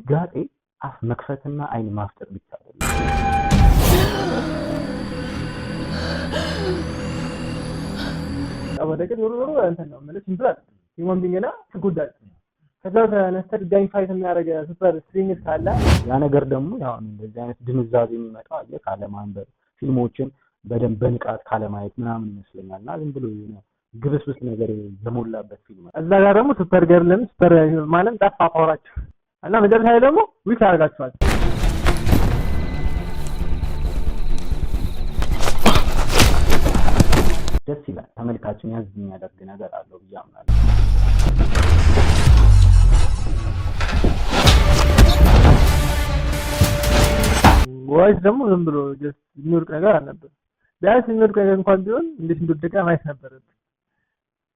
ድንጋጤ አፍ መክፈትና አይን ማፍጠጥ ብቻ አይደለም። ወደቀ ዞሮ እንትን ነው ማለት ሲምፕል ሂውማን ቢንግና ትጎዳል። ከዛ ተነስተህ ድጋሚ ፋይት የሚያደርግ ሱፐር ስትሪንግ ካለ ያ ነገር ደግሞ ያው እንደዚህ አይነት ድንዛዜ የሚመጣው አለ ካለማንበብ ፊልሞችን በደንብ በንቃት ካለማየት ምናምን ይመስለኛልና ዝም ብሎ ግብስብስ ነገር የሞላበት ፊልም። እዛ ጋር ደግሞ ሱፐር ገርልን ሱፐር ማለት ጠፋ ፓወራቸው እና መጨረሻ ላይ ደግሞ ዊክ ያደርጋቸዋል። ደስ ይላል። ተመልካችን ያዝ የሚያደርግ ነገር አለው ብዬ አምናለሁ። ወይስ ደግሞ ዝም ብሎ ጀስት የሚወድቅ ነገር አልነበር። ቢያንስ የሚወድቅ ነገር እንኳን ቢሆን እንዴት እንደወደቀ ማየት ነበረብን።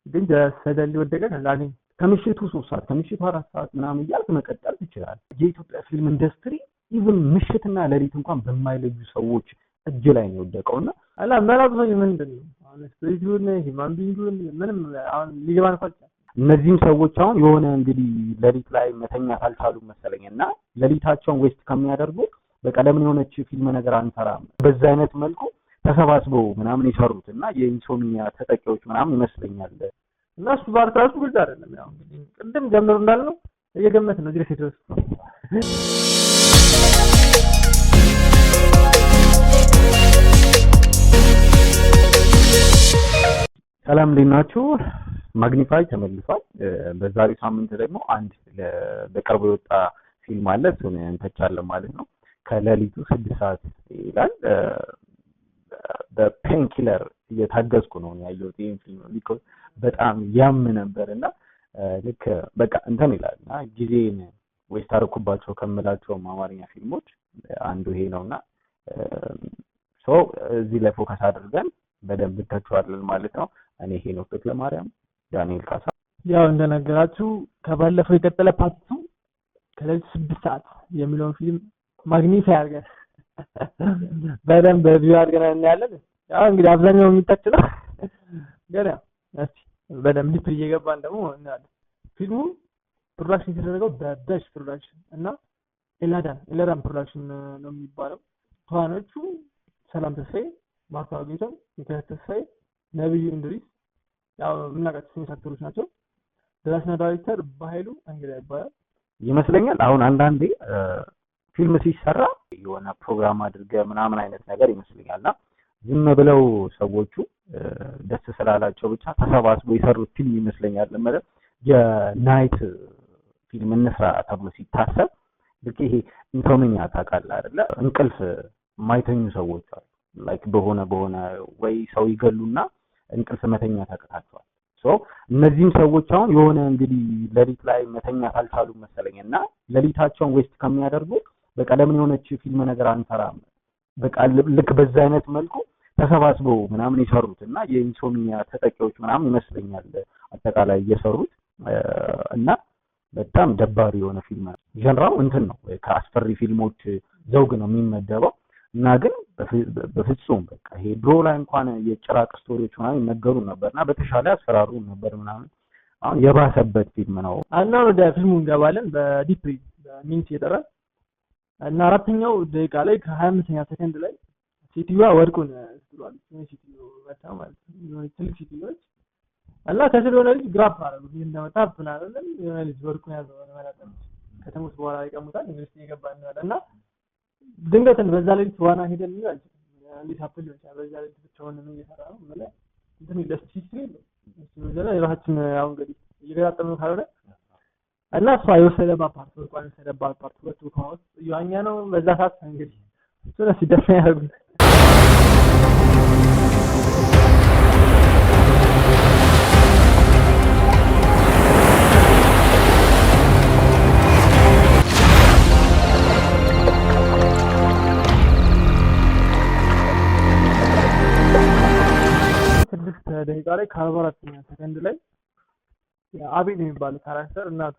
ግን ሰደል ወደቀ ከዛኔ ከምሽቱ 3 ሰዓት ከምሽቱ 4 ሰዓት ምናምን እያልክ መቀጠል ትችላለህ። የኢትዮጵያ ፊልም ኢንዱስትሪ ኢቭን ምሽትና ሌሊት እንኳን በማይለዩ ሰዎች እጅ ላይ ነው የወደቀውና አላ መራቁ ምንድን ነው አሁን ስፒሪቱን ሂማን ቢንጉን ምንም አሁን ሊገባን ፈልጫ እነዚህም ሰዎች አሁን የሆነ እንግዲህ ሌሊት ላይ መተኛት አልቻሉም መሰለኝና ሌሊታቸውን ዌስት ከሚያደርጉ በቀለም የሆነች ፊልም ነገር አንሰራም በዛ አይነት መልኩ ተሰባስበው ምናምን ይሰሩትና የኢንሶሚኒያ ተጠቂዎች ምናምን ይመስለኛል። እና እሱ ባርታሱ ግልጽ አይደለም። ያው እንግዲህ ቅድም ጀምሮ እንዳልነው እየገመት ነው ድረስ ይደርስ። ሰላም እንዴት ናችሁ? ማግኒፋይ ተመልሷል። በዛሬው ሳምንት ደግሞ አንድ በቅርቡ የወጣ ፊልም አለ። እሱን እንተቻለን ማለት ነው። ከሌሊቱ 6 ሰዓት ይላል። በፔንኪለር እየታገዝኩ ነው ያየሁት ይሄን ፊልም ቢኮዝ በጣም ያም ነበርና ልክ በቃ እንትን ይላልና ጊዜን ዌስት አደረኩባቸው ከምላቸው አማርኛ ፊልሞች አንዱ ይሄ ነውና እዚህ ላይ ፎከስ አድርገን በደንብ እንተቻለን ማለት ነው። እኔ ሄኖክ ተክለማርያም ዳንኤል ካሳ። ያው እንደነገራችሁ ከባለፈው የቀጠለ ፓርት 2 ከሌሊቱ 6 ሰዓት የሚለውን ፊልም ማግኒፋይ አድርገን በደንብ ቪው አድርገን እናያለን። ያው እንግዲህ አብዛኛው የሚታችለው ገና እስቲ በደንብ ዲፕ እየገባን ደግሞ እናያለን። ፊልሙ ፕሮዳክሽን የተደረገው በበሽ ፕሮዳክሽን እና ኤላዳን ፕሮዳክሽን ነው የሚባለው። ተዋናዮቹ ሰላም ተስፋዬ፣ ማርታ ጌታው፣ ሚካኤል ተስፋዬ፣ ነብዩ እንድሪስ ያው ምናቃቸው ሲኒማ አክተሮች ናቸው። ደራሲና ዳይሬክተር በኃይሉ እንግዳ ይባላል ይመስለኛል። አሁን አንዳንዴ ፊልም ሲሰራ የሆነ ፕሮግራም አድርገ ምናምን አይነት ነገር ይመስለኛልና ዝም ብለው ሰዎቹ ደስ ስላላቸው ብቻ ተሰባስበው የሰሩት ፊልም ይመስለኛል። ማለት የናይት ፊልም እንስራ ተብሎ ሲታሰብ ልክ ይሄ ኢንሶሚኒያ ታውቃለህ አይደለ? እንቅልፍ የማይተኙ ሰዎች አሉ። ላይክ በሆነ ወይ ሰው ይገሉና እንቅልፍ መተኛት ያቅታቸዋል። እነዚህም ሰዎች አሁን የሆነ እንግዲህ ሌሊት ላይ መተኛት አልቻሉም መሰለኝና ሌሊታቸውን ዌስት ከሚያደርጉ በቀለም የሆነች ፊልም ነገር አንሰራም በቃ ልክ በዛ አይነት መልኩ ተሰባስበው ምናምን የሰሩትና የኢንሶሚኒያ ተጠቂዎች ምናምን ይመስለኛል አጠቃላይ እየሰሩት እና በጣም ደባሪ የሆነ ፊልም ነው። ጀነራው እንትን ነው ከአስፈሪ ፊልሞች ዘውግ ነው የሚመደበው እና ግን በፍጹም በቃ ይሄ ድሮ ላይ እንኳን የጭራቅ ስቶሪዎች ምናምን ይነገሩ ነበርና በተሻለ አስፈራሩ ነበር ምናምን አሁን የባሰበት ፊልም ነው። እና ወደ ፊልሙ እንገባለን በዲፕ በሚኒት እየጠራ እና አራተኛው ደቂቃ ላይ ከ25ኛ ሰከንድ ላይ ሲቲዋ ወድቁን ብሏል። ሲቲው ወጣ ማለት ነው። ትልቅ ሲቲው ነች እና ከስር የሆነ ልጅ ግራፍ አደረጉ እንደመጣ ብናለን የሆነ ልጅ ወድቁን ያዘው ማለት ነው። ከተሞች በኋላ ይቀሙታል ዩኒቨርሲቲ የገባ ነው እና ድንገትን በዛ ላይ ዋና ሄደን ነው ያልኩት እንዴት አፕል ይችላል በዛ ላይ ብቻውን ነው እየሰራ ነው ማለት እንትን ኢንዱስትሪ ነው እሱ ዘላ የራሳችን ያው እንግዲህ እየገጣጠመ ካልሆነ እና እሷ የወሰደባት ፓርት ወርቋን የወሰደባት ፓርት ሁለቱ ከውስጥ ያኛ ነው በዛ ሰዓት እንግዲህ እሱ ነው ሲደፈን ያደርጉት። ደቂቃ ላይ ከ44ኛ ሰከንድ ላይ አቤል የሚባለው ካራክተር እናቱ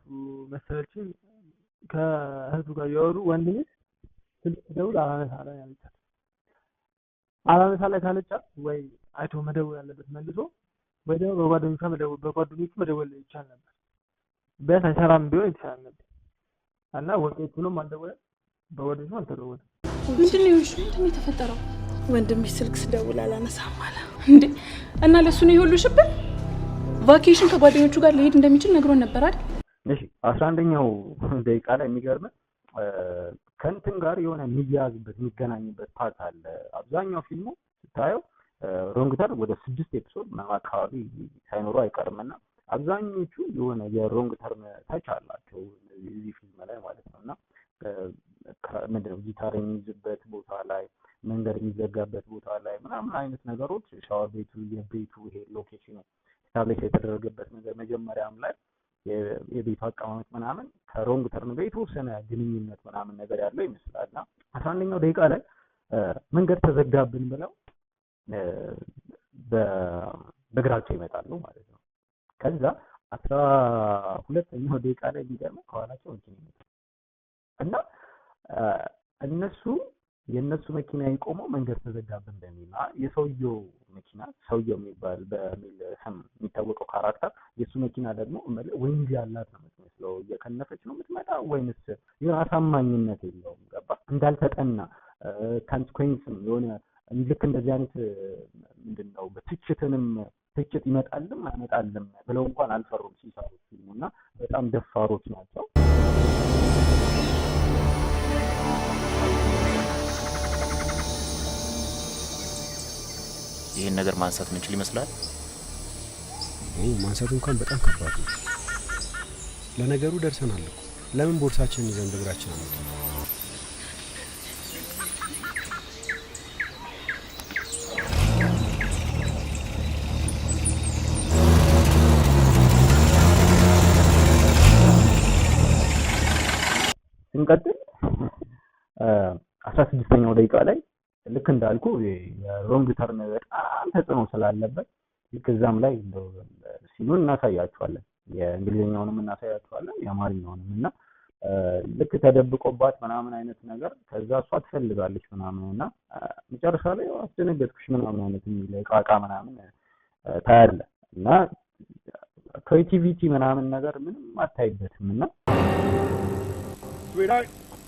መሰለችኝ ከእህቱ ጋር ያወሩ ወንድሜ ስልክ ደውል አላነሳ ላይ ካለቻት ወይ አይቶ መደወል ያለበት መልሶ ወይ ደግሞ በጓደኞቹ መደወል ይቻል ነበር። ቢያንስ አይሰራም ቢሆን ይቻል ነበር። እና ወቄቱንም አልደወለ በወደሱ አልተደወለ። ምንድን ነው ይሁን? ምንድን ነው የተፈጠረው? ወንድምሽ ስልክ ስደውል አላነሳም አለ እንዴ? እና ለሱ ነው ይሁሉ ሽብር ቫኬሽን ከጓደኞቹ ጋር ሊሄድ እንደሚችል ነግሮን ነበር አይደል? እሺ 11ኛው ደቂቃ ላይ የሚገርም ከእንትን ጋር የሆነ የሚያዝበት የሚገናኝበት ፓርት አለ። አብዛኛው ፊልሙ ስታየው ሮንግ ተርን ወደ 6 ኤፒሶድ ምናምን አካባቢ ሳይኖሩ አይቀርምና አብዛኞቹ የሆነ የሮንግ ተርን ታች አላቸው እዚህ ፊልም ላይ ማለት ነውና ምንድነው ጊታር የሚይዝበት ቦታ ላይ መንገድ የሚዘጋበት ቦታ ላይ ምናምን አይነት ነገሮች ሻወር ቤቱ የቤቱ ይሄ ሎኬሽኑ ስታብሊሽ የተደረገበት ነገር መጀመሪያም ላይ የቤቱ አቀማመጥ ምናምን ከሮንግ ተርን ጋር የተወሰነ ግንኙነት ምናምን ነገር ያለው ይመስላልና 11ኛው ደቂቃ ላይ መንገድ ተዘጋብን ብለው በእግራቸው ይመጣሉ ማለት ነው። ከዛ 12ኛው ደቂቃ ላይ የሚገርመው ከኋላቸው እንትን ይመጣል እና እነሱ የነሱ መኪና የቆመው መንገድ ተዘጋብን በሚል የሰውየው መኪና ሰውየው የሚባል በሚል ስም የሚታወቀው ካራክተር የሱ መኪና ደግሞ ወንጀል ያላት ነው የምትመስለው እየከነፈች ነው የምትመጣ ወይንስ የሆነ አሳማኝነት የለውም ገባ እንዳልተጠና ኮንሲኩዌንስም የሆነ ልክ እንደዚህ አይነት ምንድነው በትችትንም ትችት ይመጣልም አይመጣልም ብለው እንኳን አልፈሩም ሲሰሩ ፊልሙና በጣም ደፋሮች ናቸው። ይሄን ነገር ማንሳት ምንችል ይመስላል? ማንሳቱ እንኳን በጣም ከባድ ነው። ለነገሩ ደርሰናል እኮ ለምን ቦርሳችንን ይዘን በእግራችን አንመጣም? ስንቀጥል 16ኛው ደቂቃ ላይ ልክ እንዳልኩ የሮንግ ተርን በጣም ተጽዕኖ ስላለበት ልክ እዛም ላይ ሲኑን እናሳያቸዋለን የእንግሊዝኛውንም እናሳያቸዋለን የአማርኛውንም እና ልክ ተደብቆባት ምናምን አይነት ነገር ከዛ እሷ ትፈልጋለች ምናምን እና መጨረሻ ላይ አስደነገጥኩሽ ምናምን አይነት የሚል ቃቃ ምናምን ታያለ እና ክሬቲቪቲ ምናምን ነገር ምንም አታይበትም እና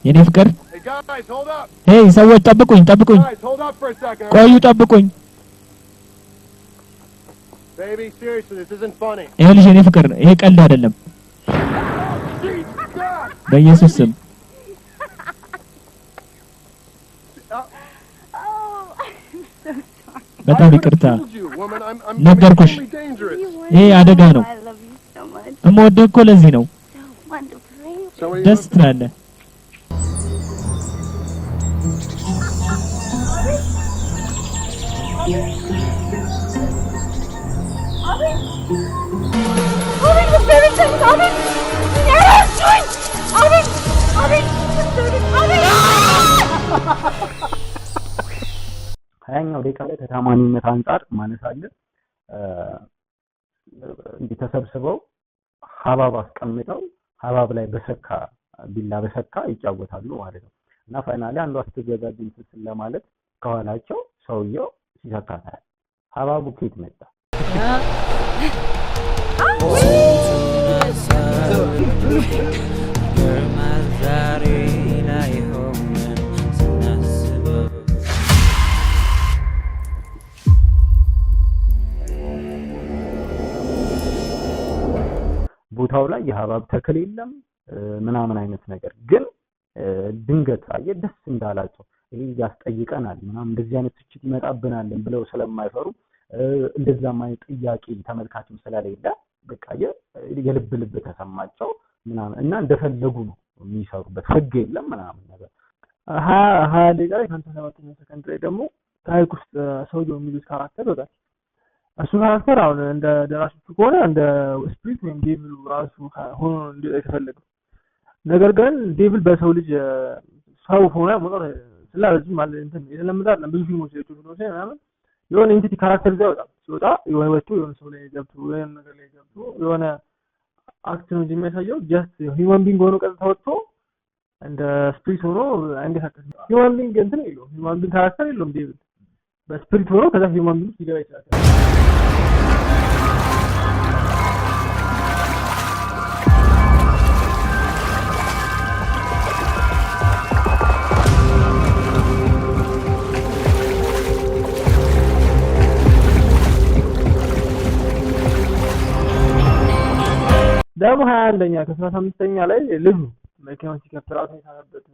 የኔ ፍቅር ሄይ ሰዎች ጠብቁኝ ቆዩ ጠብቁኝ ይሄ ልጅ የኔ ፍቅር ይሄ ቀልድ አይደለም በኢየሱስ ስም በጣም ይቅርታ ነገርኩሽ ይሄ አደጋ ነው እምወደው እኮ ለዚህ ነው ደስ ትላለህ ሀያኛው ደቂቃ ላይ ከታማኝነት አንጻር ማለት አለ እንዲህ ተሰብስበው ሀባብ አስቀምጠው ሀባብ ላይ በሰካ ቢላ በሰካ ይጫወታሉ ማለት ነው እና ፋይናሊ አንዱ አስተዘጋጅ እንትን ለማለት ከኋላቸው ሰውየው ሲሰካታል ሀባቡ ከየት መጣ ቦታው ላይ የሀባብ ተክል የለም ምናምን አይነት ነገር ግን ድንገት አየ ደስ እንዳላቸው ይሄ ያስጠይቀናል ምናምን እንደዚህ አይነት ትችት ይመጣብናልን ብለው ስለማይፈሩ እንደዛም አይነት ጥያቄ ተመልካችም ስለሌለ በቃ የልብ ልብ ተሰማቸው ምናምን እና እንደፈለጉ ነው የሚሰሩበት ህግ የለም ምናምን ነገር 20 ደቂቃ ላይ 57ኛው ሰከንድ ላይ ደግሞ ታሪክ ውስጥ ሰውየው የሚሉት ካራክተር ወጣ እሱ ካራክተር አሁን እንደ ደራሲቱ ከሆነ እንደ ስፕሪት ወይም ዴቪል ራሱ ሆኖ እንዲወጣ የተፈለገው ነገር ግን ዴቪል በሰው ልጅ ሰው ሆኖ መጥቶ ስለዚህ ማለት እንትን የተለመደ ብዙ ፊልሞች ላይ ተወስዶ ምናምን የሆነ ኢንቲቲ ካራክተር ሲወጣ የሆነ ወጥቶ የሆነ ሰው ላይ ገብቶ የሆነ ነገር ላይ ገብቶ የሆነ አክት ነው የሚያሳየው ጀስት ሂውማን ቢንግ ሆኖ ቀጥታ ወጥቶ እንደ ስፕሪት ሆኖ አንደታከለ ሂውማን ቢንግ እንትን የለው ሂውማን ቢንግ ካራክተር የለውም ዴቪል በስፕሪት ሆኖ ከዛ ሂውማን ቢንግ ሲገባ ይችላል ደግሞ 21ኛ ከ35ኛ ላይ ልጁ መኪናውን ሲከፍት ራሱ የሳተበት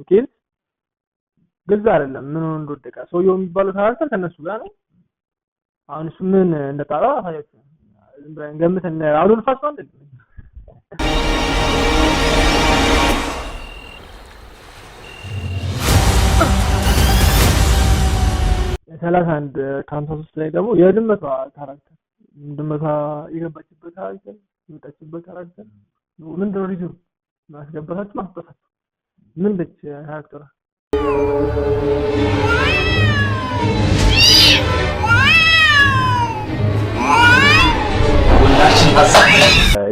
ኬዝ ግልጽ አይደለም ምን ሆኖ እንደወደቀ። ሰውየው የሚባለው ካራክተር ከነሱ ጋር ነው። አሁን እሱ ምን እንደጣለው አሳያችሁ። ዝም ብለን ገምተን አውሎ ንፋስ ነው እንዴ? 31 ከ53 ላይ ደግሞ የድመቷ ካራክተር ድመቷ የገባችበት ካራክተር የመጣችበት ካራክተር ምንድን ነው? ሪዝም ማስገባታችሁ ማስጠፋት ምንድን ካራክተሯ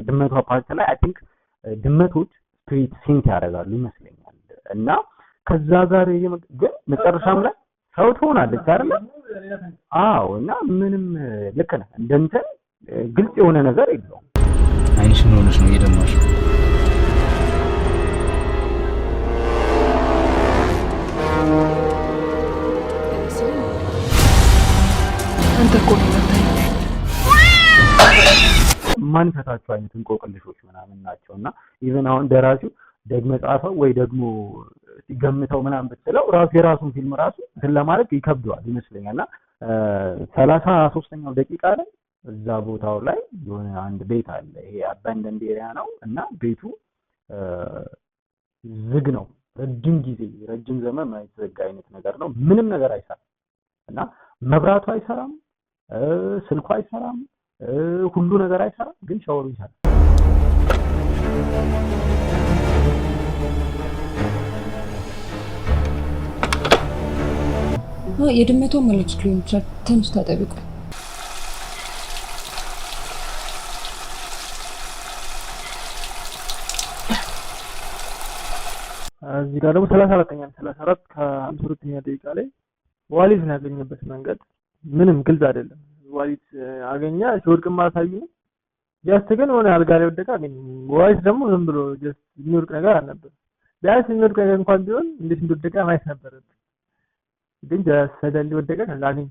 ድመቷ ፓርት ላይ አይ ቲንክ ድመቶች ስፒሪት ሲንክ ያደርጋሉ ይመስለኛል እና ከዛ ጋር ግን መጨረሻም ላይ ሰው ትሆናለች አይደል? አዎ። እና ምንም ልክ ነህ እንደንተን ግልጽ የሆነ ነገር የለውም። አይንሽ ምን ሆነሽ ነው እየደማሽ? አንተ እኮ ማን ፈታቸው አይነት እንቆቅልሾች ምናምን ናቸውና ኢቭን አሁን ደራሲው ደግመ ጻፈው ወይ ደግሞ ሲገምተው ምናምን ብትለው ራሱ የራሱን ፊልም ራሱ እንትን ለማድረግ ይከብደዋል ይመስለኛልና 33ኛው ደቂቃ ላይ እዛ ቦታው ላይ የሆነ አንድ ቤት አለ። ይሄ አባንደንድ ኤሪያ ነው እና ቤቱ ዝግ ነው። ረጅም ዘመን የማይዘጋ አይነት ነገር ነው። ምንም ነገር አይሰራም እና መብራቱ አይሰራም፣ ስልኩ አይሰራም፣ ሁሉ ነገር አይሰራም፣ ግን ሻወሩ ይሰራል። የድመቷ ማለት ሊሆን ይችላል። ተነሱ ታጠቢቁ። እዚህ ጋር ደግሞ 34 ከ52ኛ ደቂቃ ላይ ዋሊትን ያገኘበት መንገድ ምንም ግልጽ አይደለም። ዋሊት አገኘ ሲወድቅም አሳዩ ነው። ጀስት ግን ሆነ አልጋ ላይ ወደቀ አገኘ። ዋሊት ደግሞ ዝም ብሎ ጀስት የሚወድቅ ነገር አልነበረም። ቢያንስ የሚወድቅ ነገር እንኳን ቢሆን እንዴት እንደወደቀ ማየት ነበረበት። ግን ጀስት ሰደል ወደቀ ከዛ አገኘ።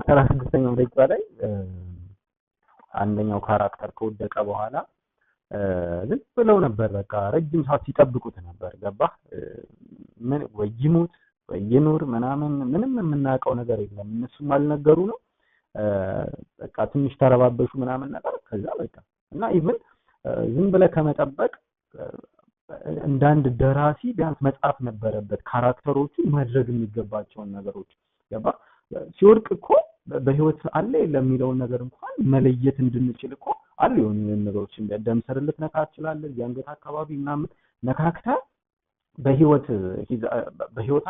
ሰላሳ ስድስተኛው ደቂቃ ላይ አንደኛው ካራክተር ከወደቀ በኋላ ዝም ብለው ነበር። በቃ ረጅም ሰዓት ሲጠብቁት ነበር። ገባህ? ምን ወይ ይሞት ወይ ይኖር ምናምን ምንም የምናውቀው ነገር የለም። እነሱም አልነገሩ ነው። በቃ ትንሽ ተረባበሹ ምናምን ነገር። ከዛ በቃ እና ኢቭን ዝም ብለህ ከመጠበቅ እንዳንድ ደራሲ ቢያንስ መጻፍ ነበረበት ካራክተሮቹ ማድረግ የሚገባቸውን ነገሮች። ገባህ? ሲወድቅ እኮ በህይወት አለ የለም የሚለውን ነገር እንኳን መለየት እንድንችል እኮ አለ የሆኑ ነገሮች ደም ስር ልትነካ ትችላለህ። የአንገት አካባቢ ምናምን ነካክተህ በህይወት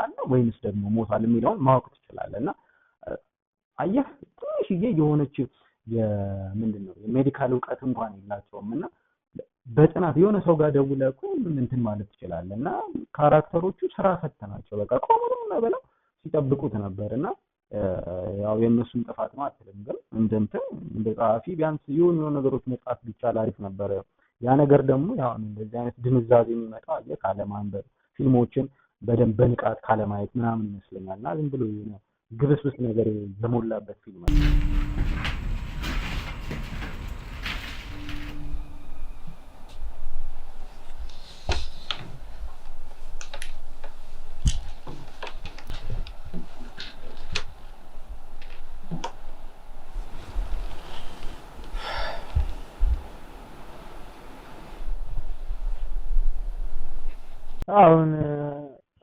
አለ ወይንስ ደግሞ ሞቷል የሚለውን ማወቅ ትችላለህ። እና አየህ ትንሽዬ የሆነች ምንድነው የሜዲካል እውቀት እንኳን የላቸውም እና በጥናት የሆነ ሰው ጋር ደውለህ እኮ እንትን ማለት ትችላለህ። እና ካራክተሮቹ ስራ ፈተናቸው በቃ ቆመው ብለው ሲጠብቁት ነበርና ያው የነሱን ጥፋት ነው አትልም፣ ግን እንደ ጸሐፊ ቢያንስ የሆኑ ነገሮች መጻፍ ቢቻል አሪፍ ነበር። ያ ነገር ደግሞ ያው እንደዚህ አይነት ድንዛዜ የሚመጣው ካለማንበብ ፊልሞችን በደንብ በንቃት ካለማየት ምናምን ይመስለኛል። እና ዝም ብሎ የሆነ ግብስብስ ነገር የሞላበት ፊልም ነው።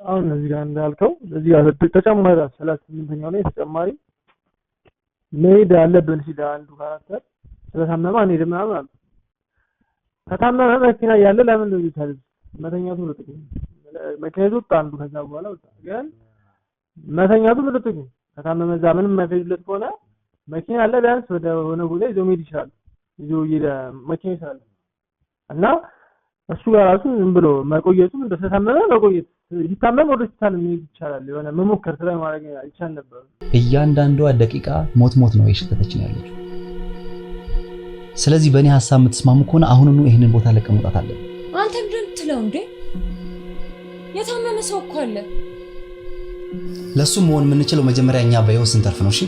አሁን እዚህ ጋር እንዳልከው እዚህ ጋር ተጨማሪ 38ኛው ላይ ተጨማሪ መሄድ አለብን ሲል አንዱ ካራክተር ስለታመመ አንሄድም ምናምን አለ። ከታመመ መኪና ያለ ለምን እንደዚህ ታልብ መተኛቱ ነው ጥቅም መኪናው ወጣ አንዱ ከዛ በኋላ ወጣ። ግን መተኛቱ ነው ጥቅም ከታመመ እዛ ምንም ማይፈልግለት ከሆነ መኪና ያለ ቢያንስ ወደ ሆነ ቦታ ይዞ መሄድ ይችላል። ይዞ ይሄዳ መኪና ይችላል እና እሱ ጋር ራሱ ዝም ብሎ መቆየቱ እንደተታመመ መቆየት ይታመም ወደ ሆስፒታል መሄድ ይቻላል። የሆነ መሞከር ትራይ ማድረግ ይቻል ነበር። እያንዳንዷ ደቂቃ ሞት ነው የሽተተችን ያለችው። ስለዚህ በእኔ ሐሳብ የምትስማሙ ከሆነ አሁንኑ ይሄንን ቦታ ለቀን መውጣት አለብን። አንተ ምንድን ትለው እንዴ? የታመመ ሰው እኮ አለ። ለሱ መሆን የምንችለው መጀመሪያ እኛ በህይወት ስንተርፍ ነው። እሺ